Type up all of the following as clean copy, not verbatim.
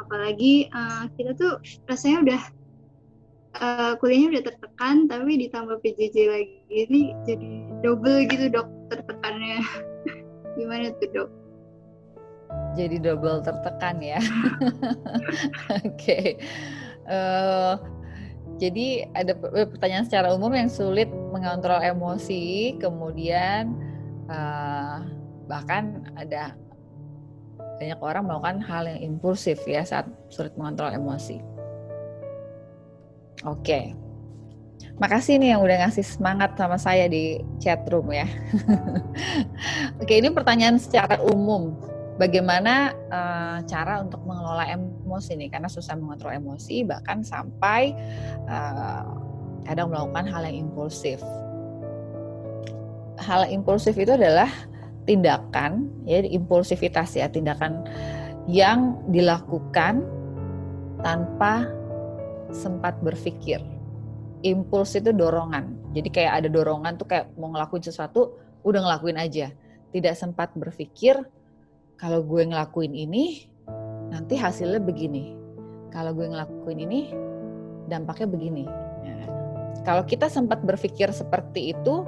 apalagi kita tuh rasanya udah kuliahnya udah tertekan, tapi ditambah PJJ lagi, ini jadi double gitu dok tertekannya. Gimana tuh dok? Jadi double tertekan ya. Oke. Jadi ada pertanyaan secara umum yang sulit mengontrol emosi, kemudian bahkan ada banyak orang melakukan hal yang impulsif ya saat sulit mengontrol emosi. Oke. Makasih nih yang udah ngasih semangat sama saya di chat room ya. Oke, ini pertanyaan secara umum. Bagaimana cara untuk mengelola emosi nih? Karena susah mengontrol emosi, bahkan sampai kadang melakukan hal yang impulsif. Hal impulsif itu adalah tindakan, ya impulsivitas ya, tindakan yang dilakukan tanpa sempat berpikir. Impuls itu dorongan. Jadi kayak ada dorongan tuh kayak mau ngelakuin sesuatu, udah ngelakuin aja. Tidak sempat berpikir, kalau gue ngelakuin ini, nanti hasilnya begini. Kalau gue ngelakuin ini, dampaknya begini. Nah, kalau kita sempat berpikir seperti itu,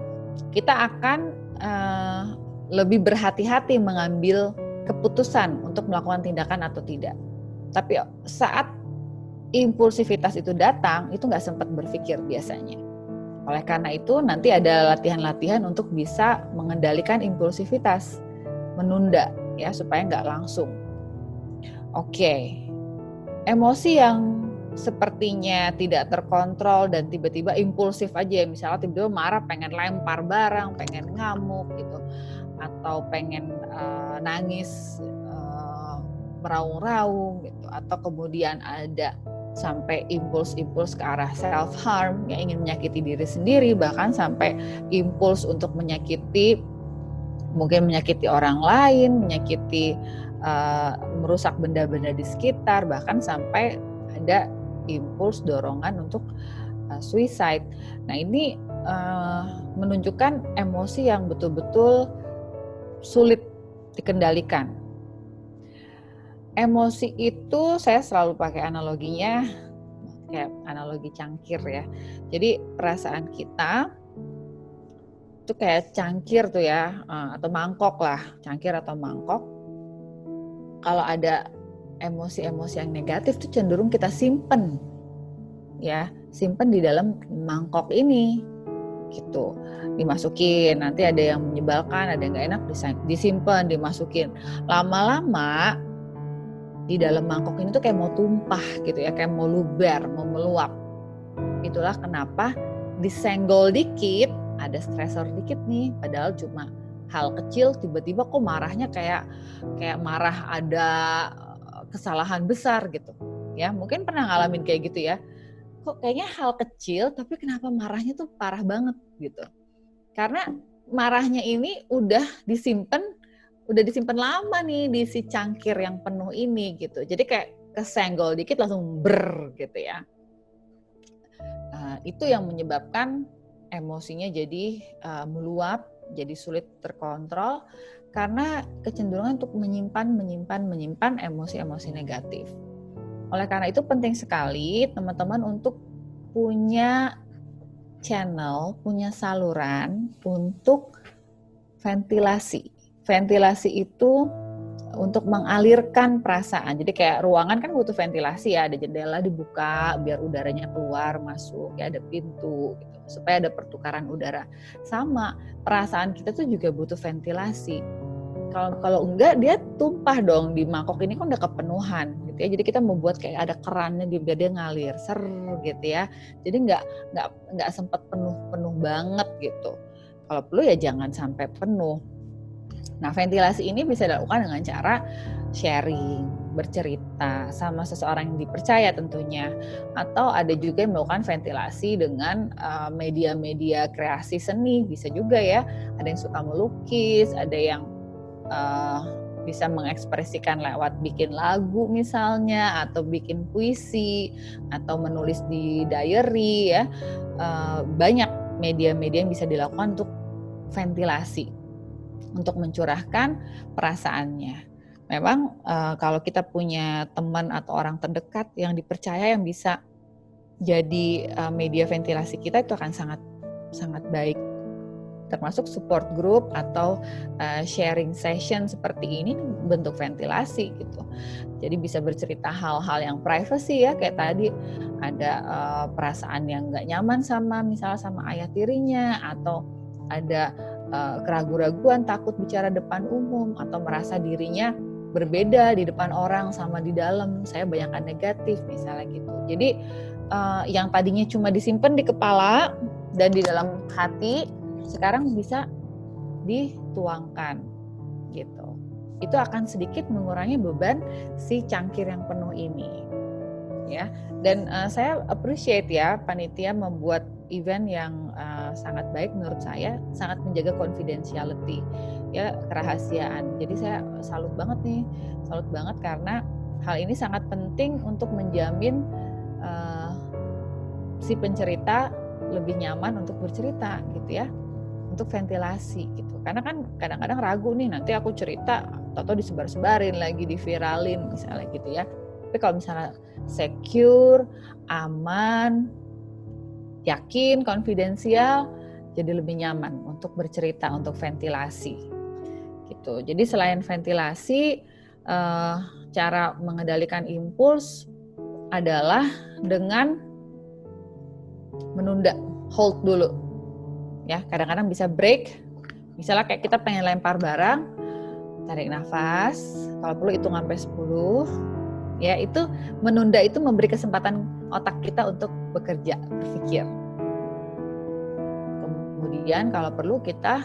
kita akan lebih berhati-hati mengambil keputusan untuk melakukan tindakan atau tidak. Tapi saat impulsivitas itu datang, itu nggak sempat berpikir biasanya. Oleh karena itu, nanti ada latihan-latihan untuk bisa mengendalikan impulsivitas, menunda ya supaya nggak langsung. Oke, emosi yang sepertinya tidak terkontrol dan tiba-tiba impulsif aja, misalnya tiba-tiba marah, pengen lempar barang, pengen ngamuk gitu, atau pengen nangis meraung-raung gitu, atau kemudian ada sampai impuls-impuls ke arah self-harm, yang ingin menyakiti diri sendiri, bahkan sampai impuls untuk menyakiti, mungkin menyakiti orang lain, menyakiti, merusak benda-benda di sekitar, bahkan sampai ada impuls dorongan untuk suicide. Nah ini menunjukkan emosi yang betul-betul sulit dikendalikan. Emosi itu saya selalu pakai analoginya kayak analogi cangkir ya. Jadi perasaan kita itu kayak cangkir tuh ya, atau mangkok lah, cangkir atau mangkok. Kalau ada emosi-emosi yang negatif tuh cenderung kita simpen, ya, simpen di dalam mangkok ini, gitu. Dimasukin, nanti ada yang menyebalkan, ada yang nggak enak, disimpan, dimasukin. Lama-lama di dalam mangkok ini tuh kayak mau tumpah gitu ya, kayak mau luber, mau meluap. Itulah kenapa disenggol dikit, ada stresor dikit nih, padahal cuma hal kecil, tiba-tiba kok marahnya kayak marah ada kesalahan besar gitu. Ya, mungkin pernah ngalamin kayak gitu ya. Kok kayaknya hal kecil, tapi kenapa marahnya tuh parah banget gitu. Karena marahnya ini udah disimpan lama nih di si cangkir yang penuh ini gitu. Jadi kayak kesenggol dikit langsung ber gitu ya. Itu yang menyebabkan emosinya jadi meluap, jadi sulit terkontrol karena kecenderungan untuk menyimpan emosi-emosi negatif. Oleh karena itu penting sekali teman-teman untuk punya channel, punya saluran untuk ventilasi. Ventilasi itu untuk mengalirkan perasaan. Jadi kayak ruangan kan butuh ventilasi ya, ada jendela dibuka biar udaranya keluar masuk, ya ada pintu gitu, supaya ada pertukaran udara. Sama, perasaan kita tuh juga butuh ventilasi. Kalau enggak dia tumpah dong di mangkok ini kan udah kepenuhan gitu ya. Jadi kita mau buat kayak ada kerannya biar dia ngalir ser gitu ya. Jadi enggak sempat penuh banget gitu. Kalau perlu ya jangan sampai penuh. Nah, ventilasi ini bisa dilakukan dengan cara sharing, bercerita sama seseorang yang dipercaya tentunya. Atau ada juga yang melakukan ventilasi dengan media-media kreasi seni, bisa juga ya. Ada yang suka melukis, ada yang bisa mengekspresikan lewat bikin lagu misalnya, atau bikin puisi, atau menulis di diary ya. Banyak media-media yang bisa dilakukan untuk ventilasi, untuk mencurahkan perasaannya. memang kalau kita punya teman atau orang terdekat yang dipercaya yang bisa jadi media ventilasi kita, itu akan sangat sangat baik. Termasuk support group atau sharing session seperti ini bentuk ventilasi gitu. Jadi bisa bercerita hal-hal yang privacy ya, kayak tadi ada perasaan yang nggak nyaman misalnya sama ayah tirinya, atau ada keraguan-raguan, takut bicara depan umum, atau merasa dirinya berbeda di depan orang sama di dalam, saya banyakkan negatif misalnya gitu. Jadi yang tadinya cuma disimpan di kepala dan di dalam hati, sekarang bisa dituangkan gitu. Itu akan sedikit mengurangi beban si cangkir yang penuh ini ya. Dan saya appreciate ya, panitia membuat event yang sangat baik menurut saya, sangat menjaga confidentiality ya, kerahasiaan. Jadi saya salut banget karena hal ini sangat penting untuk menjamin si pencerita lebih nyaman untuk bercerita gitu ya, untuk ventilasi gitu. Karena kan kadang-kadang ragu nih, nanti aku cerita atau disebar-sebarin lagi, diviralin misalnya gitu ya. Tapi kalau misalnya secure, aman, yakin, konfidensial, jadi lebih nyaman untuk bercerita, untuk ventilasi gitu. Jadi selain ventilasi, cara mengendalikan impuls adalah dengan menunda, hold dulu ya. Kadang-kadang bisa break, misalnya kayak kita pengen lempar barang, tarik nafas, kalau perlu hitung sampai 10 ya. Itu menunda, itu memberi kesempatan otak kita untuk bekerja, berpikir. Kemudian kalau perlu kita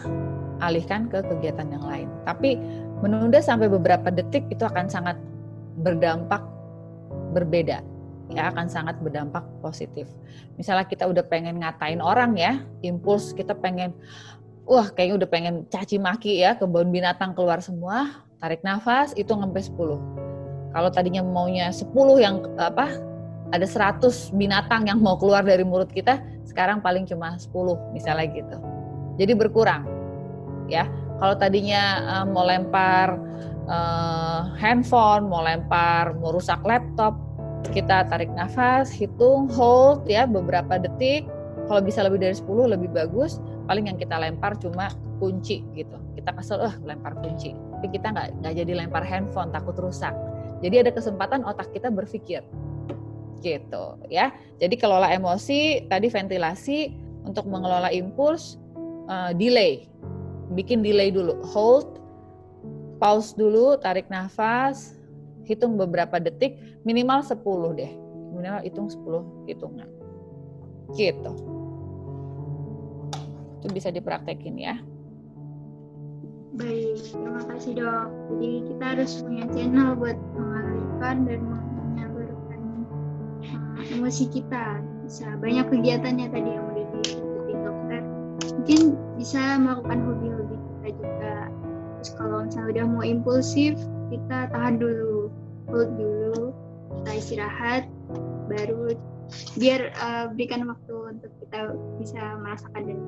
alihkan ke kegiatan yang lain. Tapi menunda sampai beberapa detik itu akan sangat berdampak berbeda ya, akan sangat berdampak positif. Misalnya kita udah pengen ngatain orang ya, impuls kita pengen, kayaknya udah pengen caci maki ya, kebun binatang keluar semua, tarik nafas, hitung sampai 10. Kalau tadinya maunya 10 yang ada 100 binatang yang mau keluar dari mulut kita, sekarang paling cuma 10 misalnya gitu. Jadi berkurang ya. Kalau tadinya mau lempar handphone, mau rusak laptop, kita tarik nafas, hitung, hold ya beberapa detik. Kalau bisa lebih dari 10 lebih bagus. Paling yang kita lempar cuma kunci gitu. Kita kesel, lempar kunci. Tapi kita nggak jadi lempar handphone, takut rusak. Jadi ada kesempatan otak kita berpikir gitu ya. Jadi kelola emosi, tadi ventilasi. Untuk mengelola impuls, delay. Bikin delay dulu, hold, pause dulu, tarik nafas, hitung beberapa detik, minimal 10 deh. Minimal hitung 10 hitungan. Gitu. Itu bisa dipraktekin ya. Baik, terima kasih dok. Jadi kita harus punya channel buat mengalihkan dan menyalurkan emosi kita. Bisa banyak kegiatannya tadi yang udah disebutin dokter. Mungkin bisa melakukan hobi-hobi kita juga. Terus kalau misalnya udah mau impulsif, kita tahan dulu, hold dulu, kita istirahat, baru biar berikan waktu untuk kita bisa merasakan dan